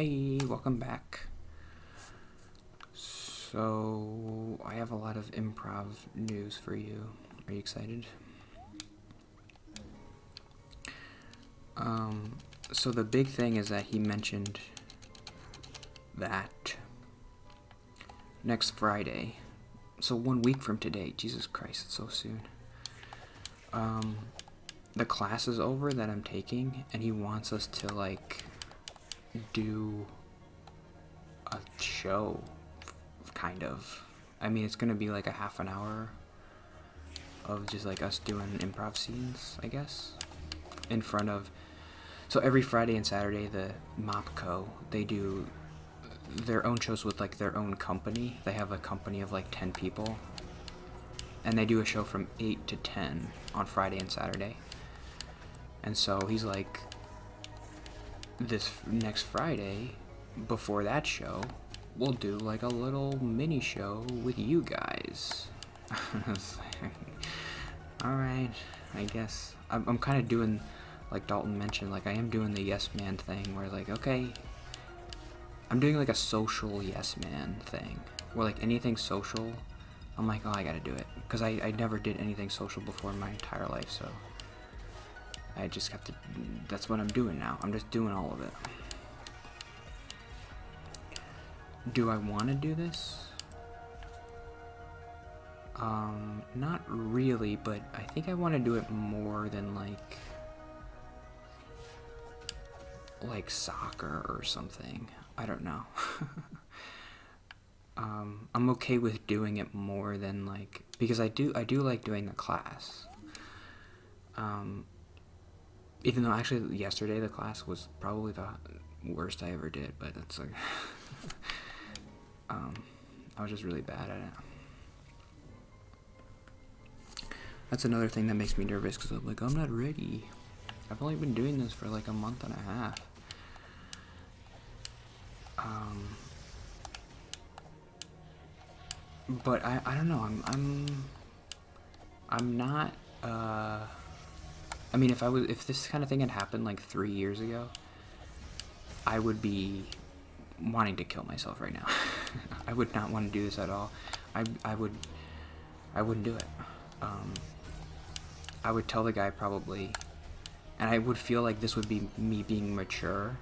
Hey, welcome back. So, I have a lot of improv news for you. Are you excited? So the big thing is that he mentioned that next Friday, so 1 week from today, Jesus Christ, it's so soon, the class is over that I'm taking, and he wants us to, like, do a show, kind of. I mean, it's gonna be like a half an hour of just like us doing improv scenes, I guess, in front of. So every Friday and Saturday, the MopCo, they do their own shows with like their own company. They have a company of like 10 people, and they do a show from 8 to 10 on Friday and Saturday. And so he's like, this next Friday, before that show, we'll do like a little mini show with you guys. Alright, I guess. I'm kind of doing, like Dalton mentioned, like I am doing the yes man thing where like, okay, I'm doing like a social yes man thing where like anything social, I'm like, oh, I gotta do it. Because I never did anything social before in my entire life, so I just have to, that's what I'm doing now. I'm just doing all of it. Do I want to do this? Not really, but I think I want to do it more than like soccer or something. I don't know. I'm okay with doing it more than like, because I do like doing the class. Even though actually yesterday the class was probably the worst I ever did, but it's like I was just really bad at it. That's another thing that makes me nervous, because I'm like, I'm not ready. I've only been doing this for like a month and a half. But I don't know. I'm not. I mean, if this kind of thing had happened like 3 years ago, I would be wanting to kill myself right now. I would not want to do this at all. I wouldn't do it. I would tell the guy probably, and I would feel like this would be me being mature.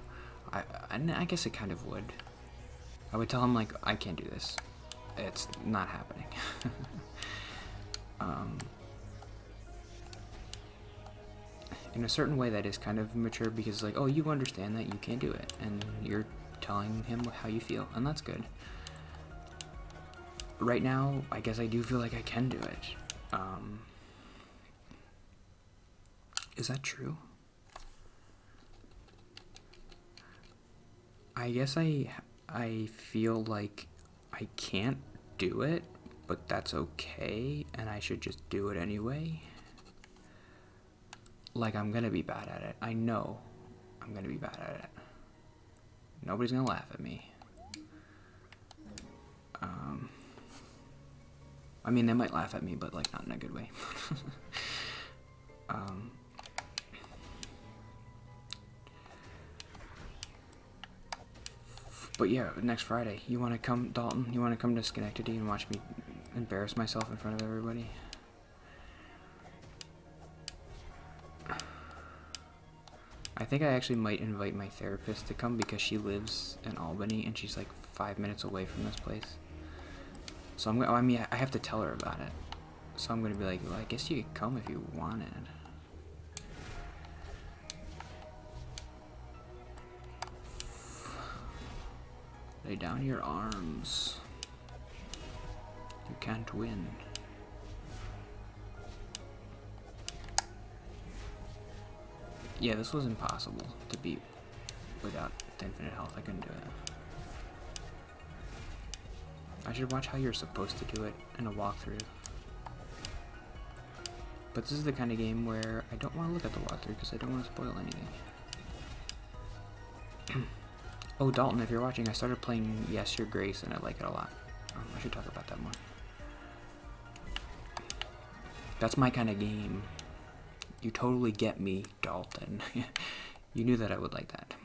I guess it kind of would. I would tell him like, I can't do this. It's not happening. In a certain way that is kind of mature, because like, oh, you understand that you can't do it, and you're telling him how you feel, and that's good. Right now, I guess I do feel like I can do it. Is that true? I guess I feel like I can't do it, but that's okay, and I should just do it anyway. Like, I'm gonna be bad at it. I know I'm gonna be bad at it. Nobody's gonna laugh at me. I mean, they might laugh at me, but like not in a good way. But yeah, next Friday, you want to come, Dalton? You want to come to Schenectady and watch me embarrass myself in front of everybody? I think I actually might invite my therapist to come, because she lives in Albany and she's like 5 minutes away from this place. So I have to tell her about it. So I'm gonna be like, well, I guess you could come if you wanted. Lay down your arms. You can't win. Yeah, this was impossible to beat without the infinite health. I couldn't do it. I should watch how you're supposed to do it in a walkthrough. But this is the kind of game where I don't want to look at the walkthrough because I don't want to spoil anything. Oh, Dalton, if you're watching, I started playing Yes, Your Grace, and I like it a lot. I should talk about that more. That's my kind of game. You totally get me, Dalton. You knew that I would like that.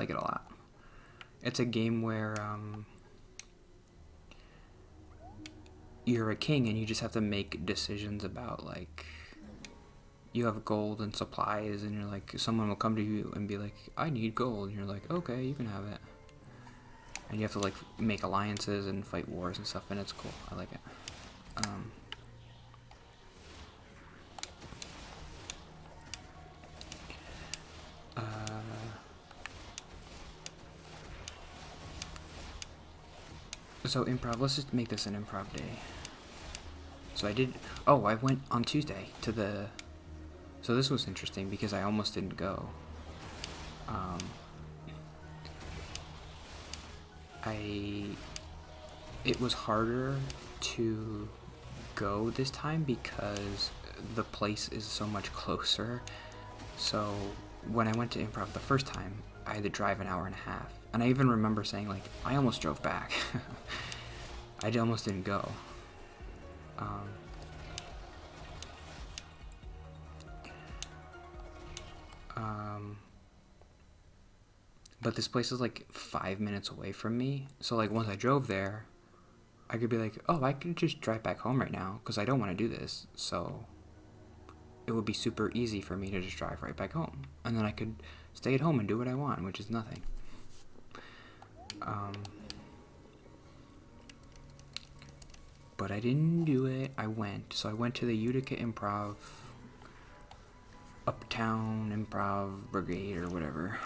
like it a lot. It's a game where you're a king and you just have to make decisions about, like, you have gold and supplies, and you're like, someone will come to you and be like, I need gold, and you're like, okay, you can have it. And you have to, like, make alliances and fight wars and stuff, and it's cool. I like it. So improv, let's just make this an improv day. So I went on Tuesday to the, so this was interesting because I almost didn't go. It was harder to go this time because the place is so much closer. So when I went to improv the first time, I had to drive an hour and a half. And I even remember saying, like, I almost drove back. I almost didn't go. But this place is like 5 minutes away from me. So, like, once I drove there, I could be like, oh, I could just drive back home right now because I don't want to do this. So it would be super easy for me to just drive right back home. And then I could stay at home and do what I want, which is nothing. But I didn't do it. I went. So I went to the Utica Improv, Uptown Improv Brigade or whatever.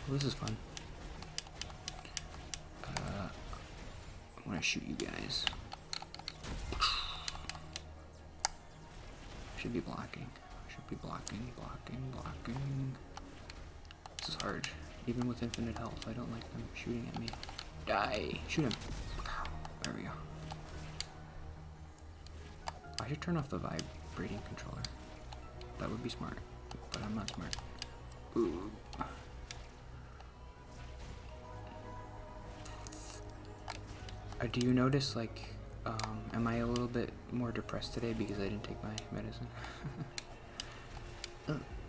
Well, this is fun. I want to shoot you guys. Should be blocking. Blocking. This is hard. Even with infinite health, I don't like them shooting at me. Die! Shoot him! There we go. I should turn off the vibrating controller. That would be smart, but I'm not smart. Ooh. Do you notice, like, am I a little bit more depressed today because I didn't take my medicine?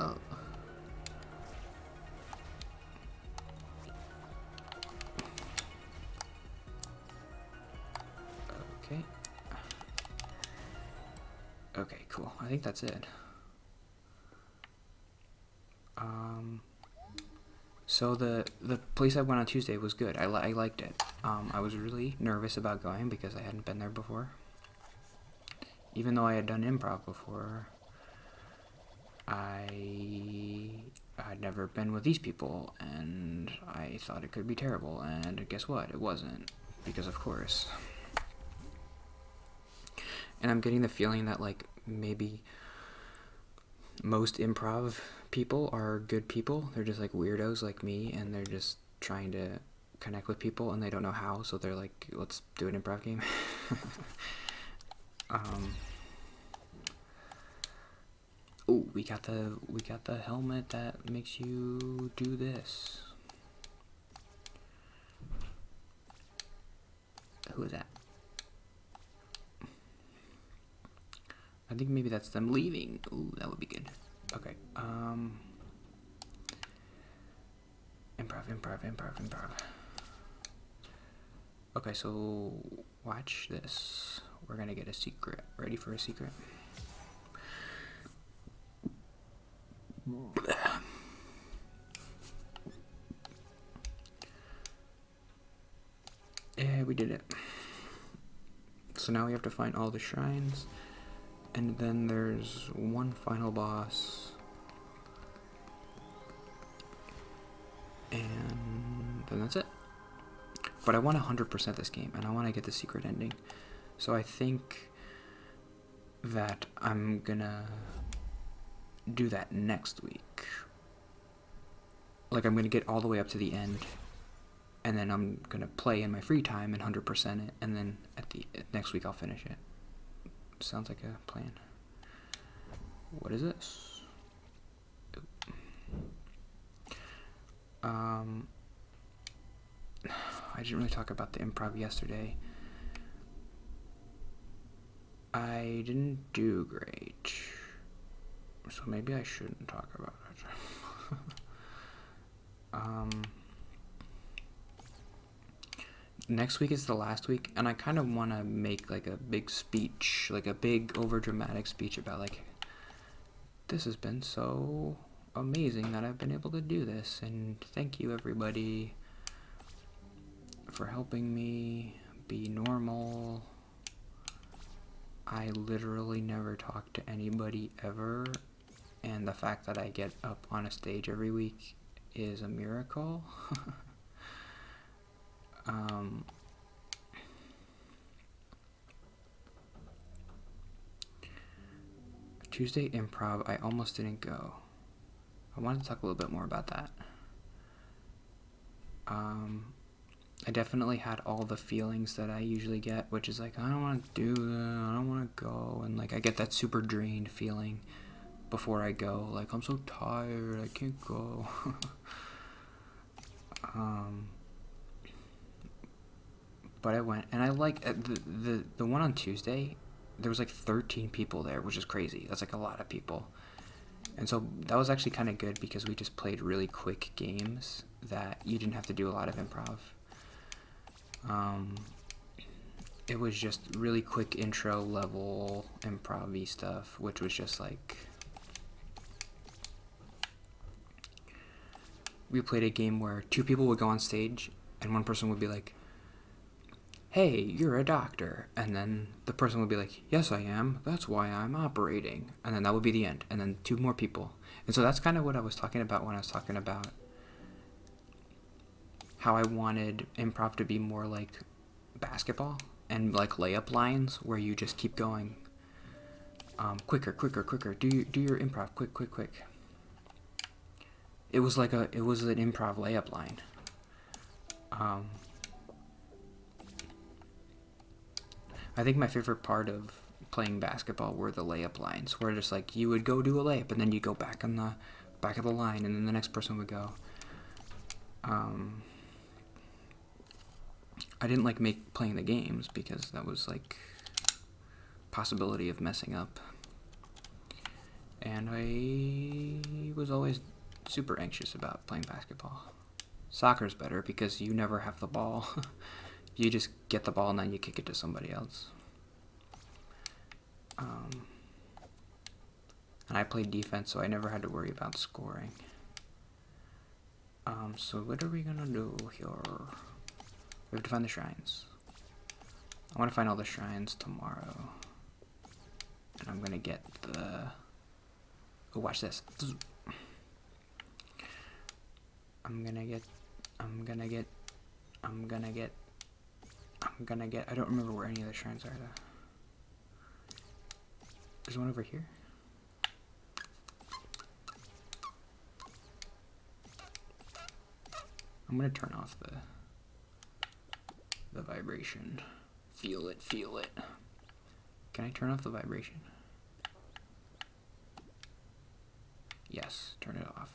Oh. Okay. Okay, cool. I think that's it. So the place I went on Tuesday was good. I liked it. I was really nervous about going because I hadn't been there before. Even though I had done improv before, I'd never been with these people, and I thought it could be terrible, and guess what? It wasn't, because of course. And I'm getting the feeling that, like, maybe most improv people are good people. They're just, like, weirdos like me, and they're just trying to connect with people, and they don't know how, so they're like, let's do an improv game. Oh, we got the helmet that makes you do this. Who is that? I think maybe that's them leaving. Ooh, that would be good. Okay. Improv. Okay, so watch this. We're gonna get a secret. Ready for a secret? Yeah, we did it. So now we have to find all the shrines, and then there's one final boss, and then that's it. But I want to 100% this game, and I want to get the secret ending. So I think that I'm gonna do that next week. Like, I'm gonna get all the way up to the end, and then I'm gonna play in my free time and 100% it, and then at the next week I'll finish it. Sounds like a plan. What is this? I didn't really talk about the improv yesterday. I didn't do great, so maybe I shouldn't talk about it. Next week is the last week, and I kind of want to make like a big speech, like a big over dramatic speech about like, this has been so amazing that I've been able to do this, and thank you everybody for helping me be normal. I literally never talk to anybody ever, and the fact that I get up on a stage every week is a miracle. Tuesday improv, I almost didn't go. I wanted to talk a little bit more about that. I definitely had all the feelings that I usually get, which is like, I don't want to do that, I don't want to go, and like I get that super drained feeling before I go, like I'm so tired, I can't go. But I went, and I like the one on Tuesday. There was like 13 people there, which is crazy. That's like a lot of people. And so that was actually kind of good because we just played really quick games that you didn't have to do a lot of improv. It was just really quick intro level improv-y stuff, which was just like, we played a game where two people would go on stage and one person would be like, hey, you're a doctor. And then the person would be like, yes, I am. That's why I'm operating. And then that would be the end. And then two more people. And so that's kind of what I was talking about when I was talking about how I wanted improv to be more like basketball and like layup lines where you just keep going quicker. Do your improv, quick. It was an improv layup line. I think my favorite part of playing basketball were the layup lines, where just like you would go do a layup and then you go back on the back of the line and then the next person would go. I didn't like playing the games because that was like possibility of messing up. And I was always super anxious about playing basketball. Soccer's better because you never have the ball. You just get the ball and then you kick it to somebody else. And I played defense, so I never had to worry about scoring. So what are we gonna do here? We have to find the shrines. I want to find all the shrines tomorrow. And I'm gonna get the... Oh, watch this. I'm gonna get... I don't remember where any of the shrines are, though. There's one over here. I'm gonna turn off the vibration. Feel it. Can I turn off the vibration? Yes, turn it off.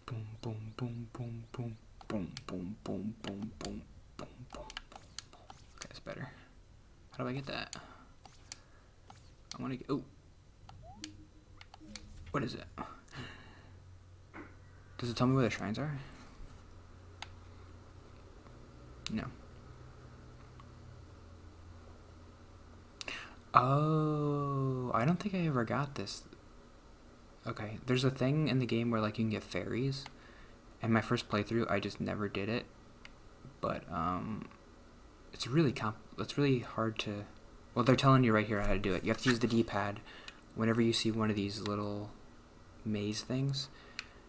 Boom, boom, boom, boom, boom, boom, boom, boom, boom, boom, boom, boom. Okay, that's better. How do I get that? I want to get... Oh. What is it? Does it tell me where the shrines are? No. Oh, I don't think I ever got this. Okay, there's a thing in the game where like you can get fairies, and my first playthrough I just never did it. But it's really hard to. Well, they're telling you right here how to do it. You have to use the D-pad whenever you see one of these little maze things.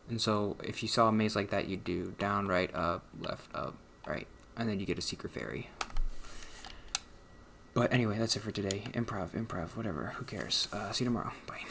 And so if you saw a maze like that, you'd do down, right, up, left, up, right, and then you get a secret fairy. But anyway, that's it for today. Improv, whatever. Who cares? See you tomorrow. Bye.